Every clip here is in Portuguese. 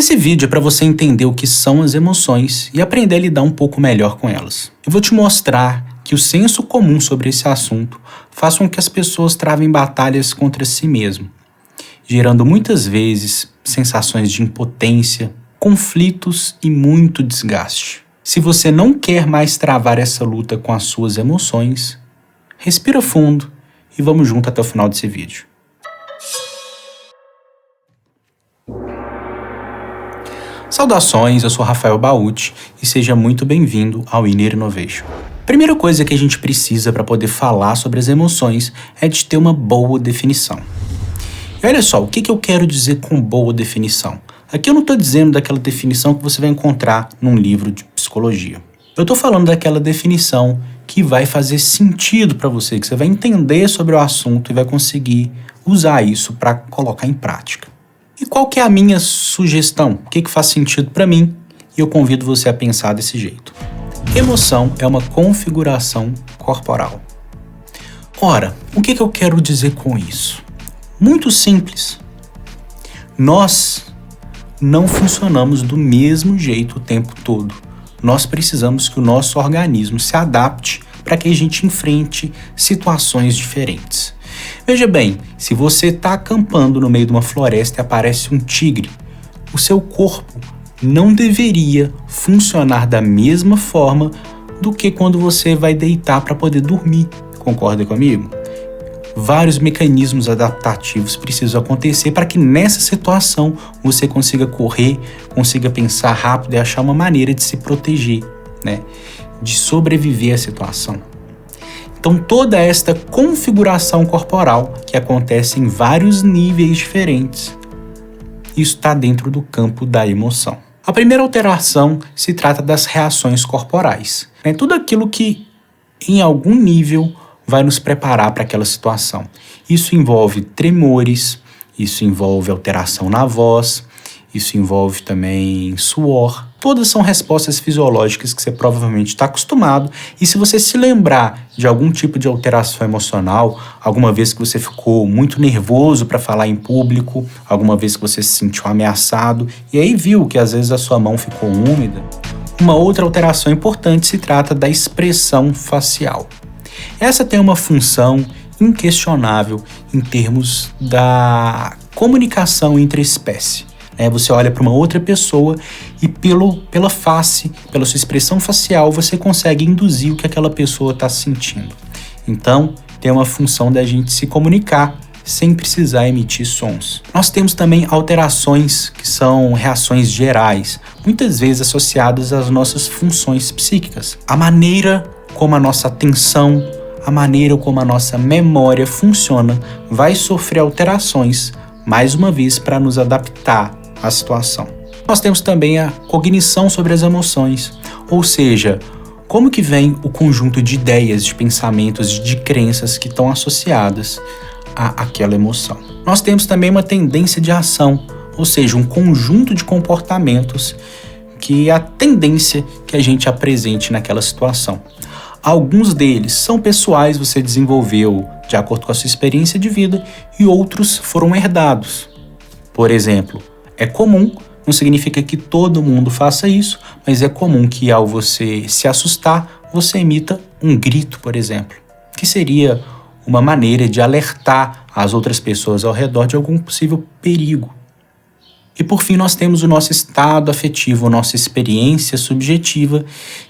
Esse vídeo é para você entender o que são as emoções e aprender a lidar um pouco melhor com elas. Eu vou te mostrar que o senso comum sobre esse assunto faz com que as pessoas travem batalhas contra si mesmo, gerando muitas vezes sensações de impotência, conflitos e muito desgaste. Se você não quer mais travar essa luta com as suas emoções, respira fundo e vamos junto até o final desse vídeo. Saudações, eu sou Rafael Bauti e seja muito bem-vindo ao Inner Innovation. A primeira coisa que a gente precisa para poder falar sobre as emoções é de ter uma boa definição. E olha só, o que eu quero dizer com boa definição? Aqui eu não estou dizendo daquela definição que você vai encontrar num livro de psicologia. Eu estou falando daquela definição que vai fazer sentido para você, que você vai entender sobre o assunto e vai conseguir usar isso para colocar em prática. E qual que é a minha sugestão? O que faz sentido para mim? E eu convido você a pensar desse jeito. Emoção é uma configuração corporal. Ora, o que eu quero dizer com isso? Muito simples. Nós não funcionamos do mesmo jeito o tempo todo. Nós precisamos que o nosso organismo se adapte para que a gente enfrente situações diferentes. Veja bem, se você está acampando no meio de uma floresta e aparece um tigre, o seu corpo não deveria funcionar da mesma forma do que quando você vai deitar para poder dormir. Concorda comigo? Vários mecanismos adaptativos precisam acontecer para que nessa situação você consiga correr, consiga pensar rápido e achar uma maneira de se proteger, de sobreviver à situação. Então toda esta configuração corporal que acontece em vários níveis diferentes, isso está dentro do campo da emoção. A primeira alteração se trata das reações corporais. Tudo aquilo que em algum nível vai nos preparar para aquela situação. Isso envolve tremores, isso envolve alteração na voz, isso envolve também suor. Todas são respostas fisiológicas que você provavelmente está acostumado. E se você se lembrar de algum tipo de alteração emocional, alguma vez que você ficou muito nervoso para falar em público, alguma vez que você se sentiu ameaçado e aí viu que às vezes a sua mão ficou úmida, uma outra alteração importante se trata da expressão facial. Essa tem uma função inquestionável em termos da comunicação entre espécies. Você olha para uma outra pessoa e pela face, pela sua expressão facial, você consegue induzir o que aquela pessoa está sentindo. Então, tem uma função da gente se comunicar sem precisar emitir sons. Nós temos também alterações que são reações gerais, muitas vezes associadas às nossas funções psíquicas. A maneira como a nossa atenção, a maneira como a nossa memória funciona vai sofrer alterações, mais uma vez, para nos adaptar à situação. Nós temos também a cognição sobre as emoções, ou seja, como que vem o conjunto de ideias, de pensamentos, de crenças que estão associadas àquela emoção. Nós temos também uma tendência de ação, ou seja, um conjunto de comportamentos que é a tendência que a gente apresente naquela situação. Alguns deles são pessoais, você desenvolveu de acordo com a sua experiência de vida, e outros foram herdados. Por exemplo, é comum, não significa que todo mundo faça isso, mas é comum que ao você se assustar, você emita um grito, por exemplo, que seria uma maneira de alertar as outras pessoas ao redor de algum possível perigo. E por fim, nós temos o nosso estado afetivo, a nossa experiência subjetiva,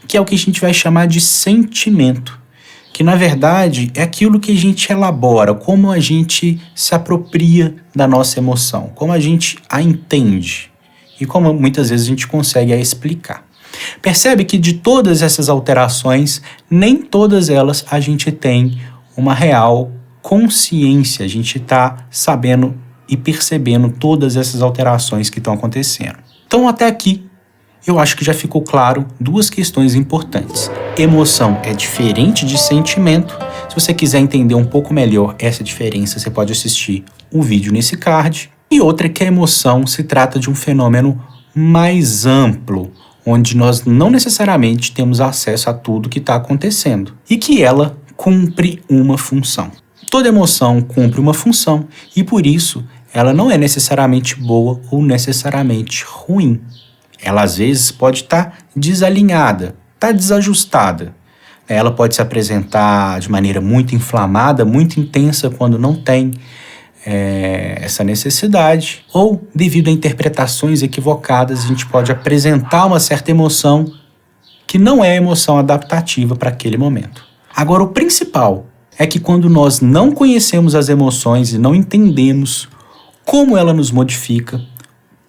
que é o que a gente vai chamar de sentimento, que na verdade é aquilo que a gente elabora, como a gente se apropria da nossa emoção, como a gente a entende e como muitas vezes a gente consegue a explicar. Percebe que de todas essas alterações, nem todas elas a gente tem uma real consciência, a gente está sabendo e percebendo todas essas alterações que estão acontecendo. Então até aqui, eu acho que já ficou claro duas questões importantes. Emoção é diferente de sentimento. Se você quiser entender um pouco melhor essa diferença, você pode assistir o vídeo nesse card. E outra é que a emoção se trata de um fenômeno mais amplo, onde nós não necessariamente temos acesso a tudo que está acontecendo e que ela cumpre uma função. Toda emoção cumpre uma função e por isso ela não é necessariamente boa ou necessariamente ruim. Ela às vezes pode estar desalinhada, está desajustada. Ela pode se apresentar de maneira muito inflamada, muito intensa quando não tem essa necessidade. Ou, devido a interpretações equivocadas, a gente pode apresentar uma certa emoção que não é emoção adaptativa para aquele momento. Agora, o principal é que quando nós não conhecemos as emoções e não entendemos como ela nos modifica,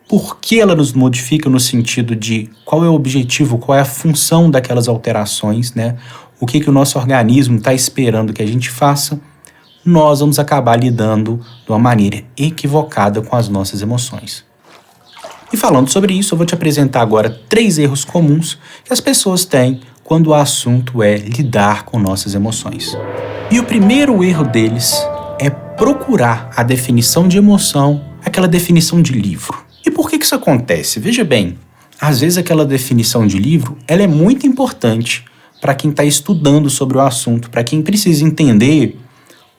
por que ela nos modifica no sentido de qual é o objetivo, qual é a função daquelas alterações, né? O que o nosso organismo está esperando que a gente faça, nós vamos acabar lidando de uma maneira equivocada com as nossas emoções. E falando sobre isso, eu vou te apresentar agora 3 erros comuns que as pessoas têm quando o assunto é lidar com nossas emoções. E o primeiro erro deles é procurar a definição de emoção, aquela definição de livro. E por que isso acontece? Veja bem, às vezes aquela definição de livro, ela é muito importante para quem está estudando sobre o assunto, para quem precisa entender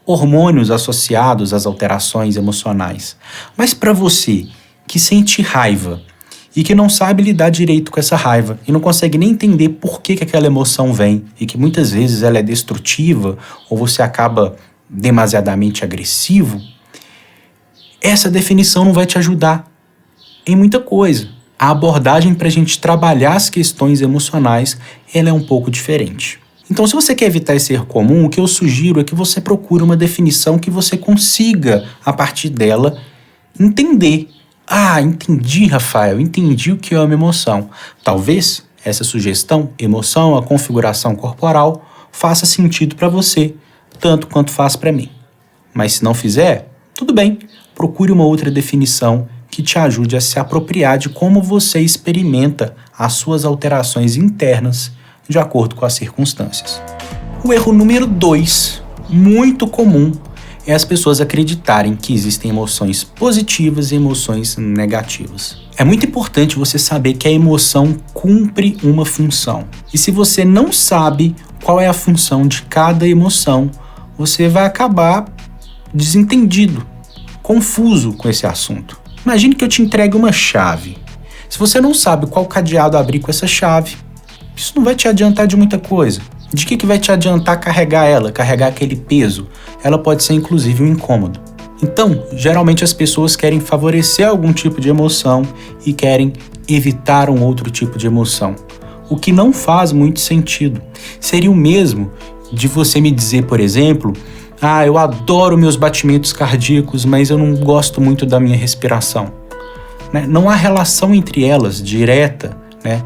hormônios associados às alterações emocionais. Mas para você que sente raiva e que não sabe lidar direito com essa raiva e não consegue nem entender por que aquela emoção vem e que muitas vezes ela é destrutiva ou você acaba demasiadamente agressivo, essa definição não vai te ajudar em muita coisa. A abordagem para a gente trabalhar as questões emocionais, ela é um pouco diferente. Então, se você quer evitar esse erro comum, o que eu sugiro é que você procure uma definição que você consiga, a partir dela, entender. Ah, entendi, Rafael, entendi o que é uma emoção. Talvez essa sugestão, emoção, a configuração corporal, faça sentido para você, tanto quanto faz para mim. Mas se não fizer, tudo bem, procure uma outra definição que te ajude a se apropriar de como você experimenta as suas alterações internas de acordo com as circunstâncias. O erro número 2, muito comum, é as pessoas acreditarem que existem emoções positivas e emoções negativas. É muito importante você saber que a emoção cumpre uma função. E se você não sabe qual é a função de cada emoção, você vai acabar desentendido, confuso com esse assunto. Imagine que eu te entregue uma chave. Se você não sabe qual cadeado abrir com essa chave, isso não vai te adiantar de muita coisa. De que vai te adiantar carregar ela, carregar aquele peso? Ela pode ser inclusive um incômodo. Então, geralmente as pessoas querem favorecer algum tipo de emoção e querem evitar um outro tipo de emoção, o que não faz muito sentido. Seria o mesmo de você me dizer, por exemplo, eu adoro meus batimentos cardíacos, mas eu não gosto muito da minha respiração. Não há relação entre elas direta, né?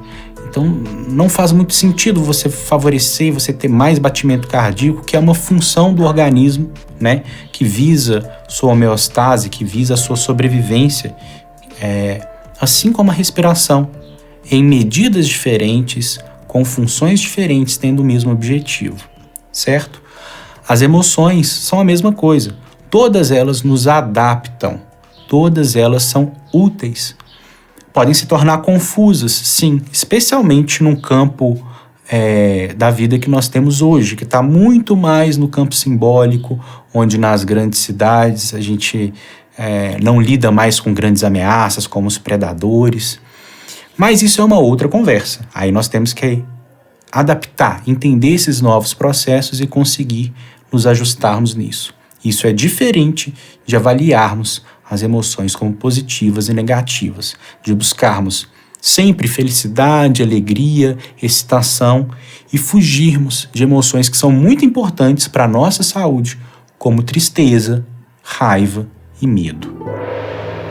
Então, não faz muito sentido você favorecer e você ter mais batimento cardíaco, que é uma função do organismo, né? Que visa sua homeostase, que visa a sua sobrevivência, assim como a respiração, em medidas diferentes, com funções diferentes, tendo o mesmo objetivo, certo? As emoções são a mesma coisa. Todas elas nos adaptam, todas elas são úteis. Podem se tornar confusas, sim, especialmente num campo da vida que nós temos hoje, que está muito mais no campo simbólico, onde nas grandes cidades a gente não lida mais com grandes ameaças como os predadores. Mas isso é uma outra conversa. Aí nós temos que adaptar, entender esses novos processos e conseguir nos ajustarmos nisso. Isso é diferente de avaliarmos as emoções como positivas e negativas, de buscarmos sempre felicidade, alegria, excitação e fugirmos de emoções que são muito importantes para a nossa saúde, como tristeza, raiva e medo.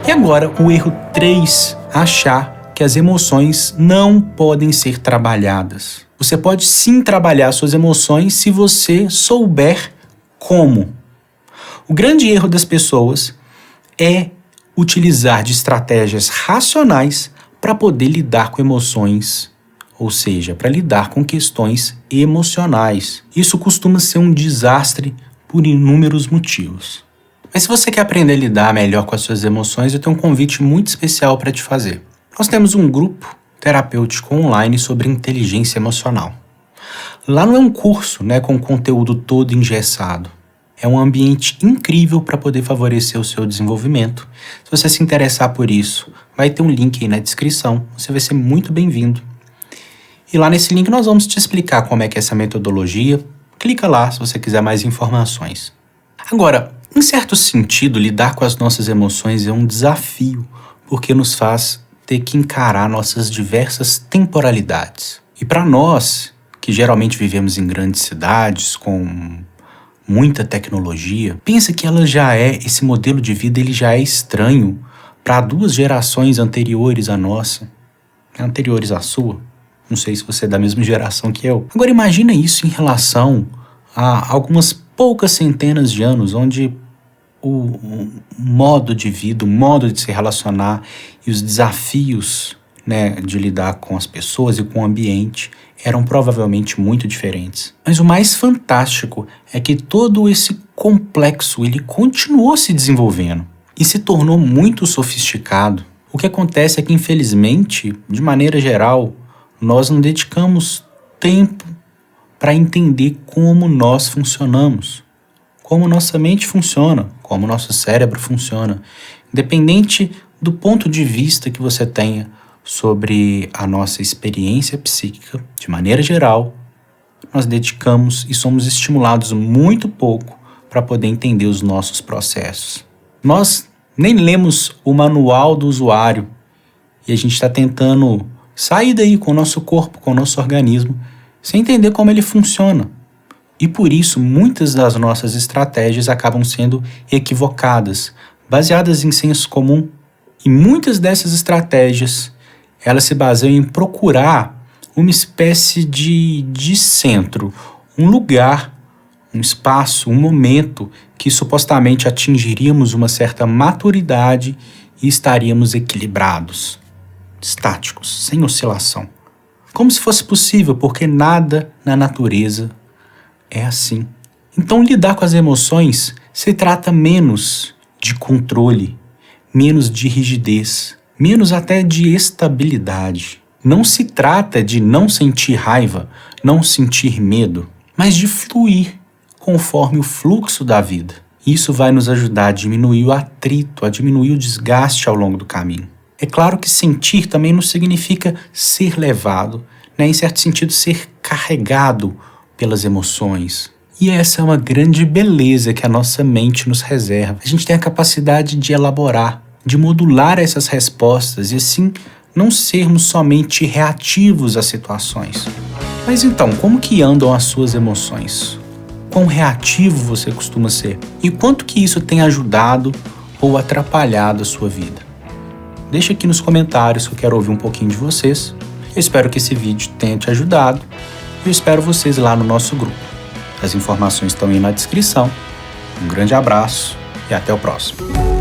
E agora o erro 3, achar que as emoções não podem ser trabalhadas. Você pode sim trabalhar suas emoções se você souber como. O grande erro das pessoas é utilizar de estratégias racionais para poder lidar com emoções, ou seja, para lidar com questões emocionais. Isso costuma ser um desastre por inúmeros motivos. Mas se você quer aprender a lidar melhor com as suas emoções, eu tenho um convite muito especial para te fazer. Nós temos um grupo terapêutico online sobre inteligência emocional. Lá não é um curso, com conteúdo todo engessado. É um ambiente incrível para poder favorecer o seu desenvolvimento. Se você se interessar por isso, vai ter um link aí na descrição. Você vai ser muito bem-vindo. E lá nesse link nós vamos te explicar como é que é essa metodologia. Clica lá se você quiser mais informações. Agora, em certo sentido, lidar com as nossas emoções é um desafio, porque nos faz ter que encarar nossas diversas temporalidades. E para nós, que geralmente vivemos em grandes cidades, com muita tecnologia, pensa que esse modelo de vida ele já é estranho para 2 gerações anteriores à nossa, anteriores à sua. Não sei se você é da mesma geração que eu. Agora imagina isso em relação a algumas poucas centenas de anos, onde o modo de vida, o modo de se relacionar e os desafios, de lidar com as pessoas e com o ambiente eram provavelmente muito diferentes. Mas o mais fantástico é que todo esse complexo ele continuou se desenvolvendo e se tornou muito sofisticado. O que acontece é que, infelizmente, de maneira geral, nós não dedicamos tempo para entender como nós funcionamos, como nossa mente funciona, como nosso cérebro funciona, independente do ponto de vista que você tenha sobre a nossa experiência psíquica, de maneira geral, nós dedicamos e somos estimulados muito pouco para poder entender os nossos processos. Nós nem lemos o manual do usuário e a gente está tentando sair daí com o nosso corpo, com o nosso organismo, sem entender como ele funciona. E por isso, muitas das nossas estratégias acabam sendo equivocadas, baseadas em senso comum. E muitas dessas estratégias elas se baseiam em procurar uma espécie de centro, um lugar, um espaço, um momento que supostamente atingiríamos uma certa maturidade e estaríamos equilibrados, estáticos, sem oscilação. Como se fosse possível, porque nada na natureza é assim. Então, lidar com as emoções se trata menos de controle, menos de rigidez, menos até de estabilidade. Não se trata de não sentir raiva, não sentir medo, mas de fluir conforme o fluxo da vida. Isso vai nos ajudar a diminuir o atrito, a diminuir o desgaste ao longo do caminho. É claro que sentir também não significa ser levado, em certo sentido ser carregado pelas emoções. E essa é uma grande beleza que a nossa mente nos reserva. A gente tem a capacidade de elaborar, de modular essas respostas e assim não sermos somente reativos às situações. Mas então, como que andam as suas emoções? Quão reativo você costuma ser? E quanto que isso tem ajudado ou atrapalhado a sua vida? Deixa aqui nos comentários que eu quero ouvir um pouquinho de vocês. Eu espero que esse vídeo tenha te ajudado. Eu espero vocês lá no nosso grupo. As informações estão aí na descrição. Um grande abraço e até o próximo.